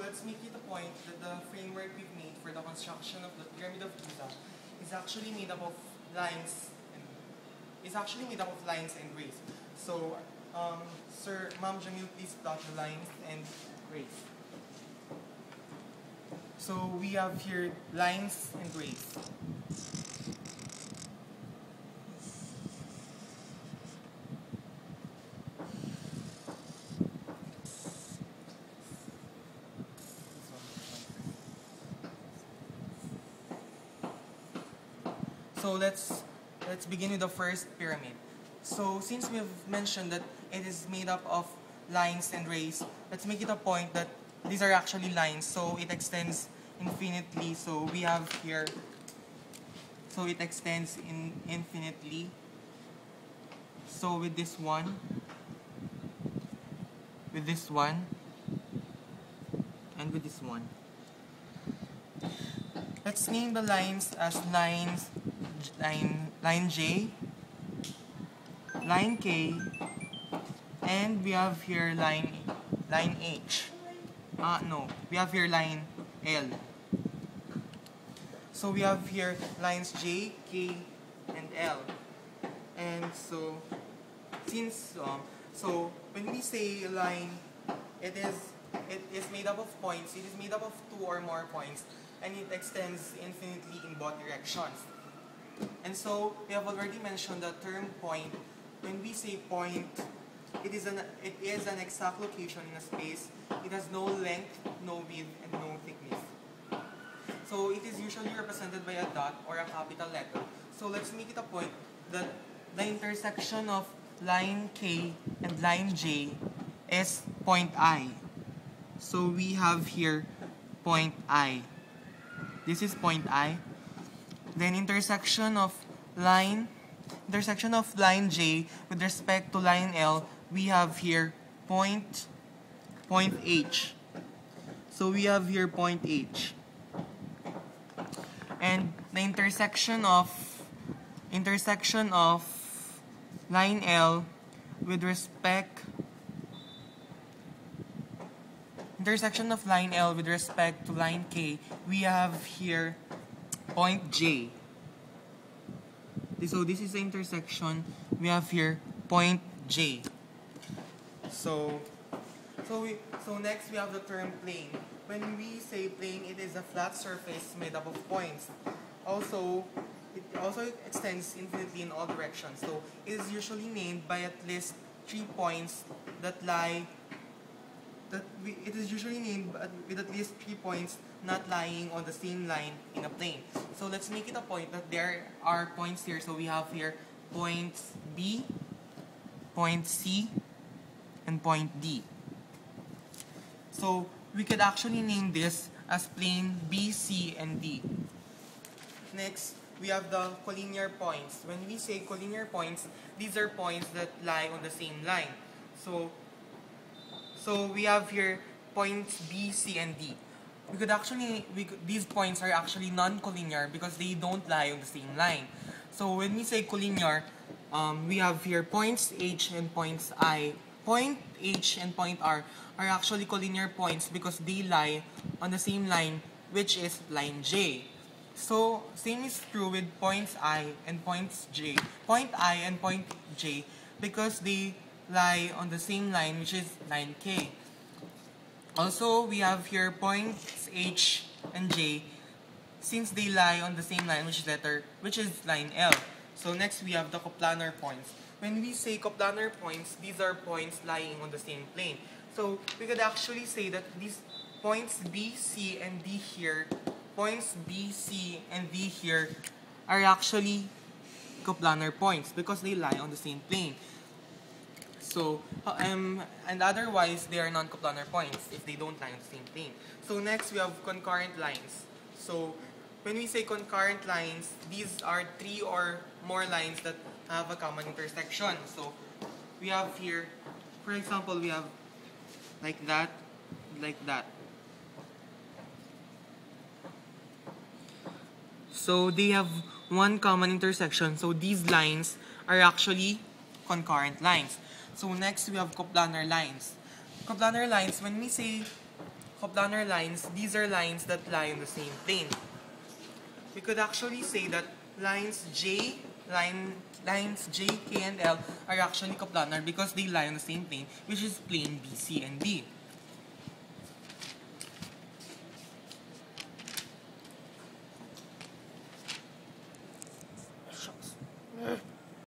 let's make it a point that the framework we've made for the construction of the Pyramid of Giza is actually made up of lines and rays. So, Sir, Ma'am Jamil, please plot the lines and rays. So we have here lines and rays. So let's begin with the first pyramid. So since we've mentioned that it is made up of lines and rays, let's make it a point that these are actually lines, so it extends infinitely. So we have here, so it extends infinitely. So with this one, and with this one. Let's name the lines as line J, line K, and we have here line H. We have here line L. So we have here lines J, K, and L. And so when we say line, it is made up of points. It is made up of two or more points, and it extends infinitely in both directions. And so we have already mentioned the term point. When we say point, it is an exact location in a space. It has no length, no width, and no thickness. So it is usually represented by a dot or a capital letter. So let's make it a point that the intersection of line K and line J is point I. So we have here point I. This is point I. Then intersection of line J with respect to line L, we have here point H. So we have here point H. And the intersection of line L with respect to line K, we have here point J. So this is the intersection. We have here point J. So next we have the term plane. When we say plane, it is a flat surface made up of points. It also extends infinitely in all directions. So it is usually named by at least 3 points that lie. It is usually named with at least 3 points not lying on the same line in a plane. So let's make it a point that there are points here. So we have here points B, point C, and point D. So we could actually name this as plane B, C, and D. Next, we have the collinear points. When we say collinear points, these are points that lie on the same line. So we have here points B, C, and D. These points are actually non-collinear because they don't lie on the same line. So when we say collinear, we have here points H and points I. Point H and point R are actually collinear points because they lie on the same line, which is line J. So same is true with points I and points J. Point I and point J because they lie on the same line, which is line K. Also, we have here points H and J since they lie on the same line, which is line L. So next we have the coplanar points. When we say coplanar points, these are points lying on the same plane. So we could actually say that these points B, C, and D here, are actually coplanar points because they lie on the same plane. So, and otherwise, they are non-coplanar points if they don't lie on the same plane. So next, we have concurrent lines. So when we say concurrent lines, these are 3 or more lines that have a common intersection. So we have here, for example, we have like that. So they have one common intersection. So these lines are actually concurrent lines. So next we have coplanar lines. Coplanar lines, when we say coplanar lines, these are lines that lie on the same plane. We could actually say that lines J, K, and L are actually coplanar because they lie on the same plane, which is plane BC and D.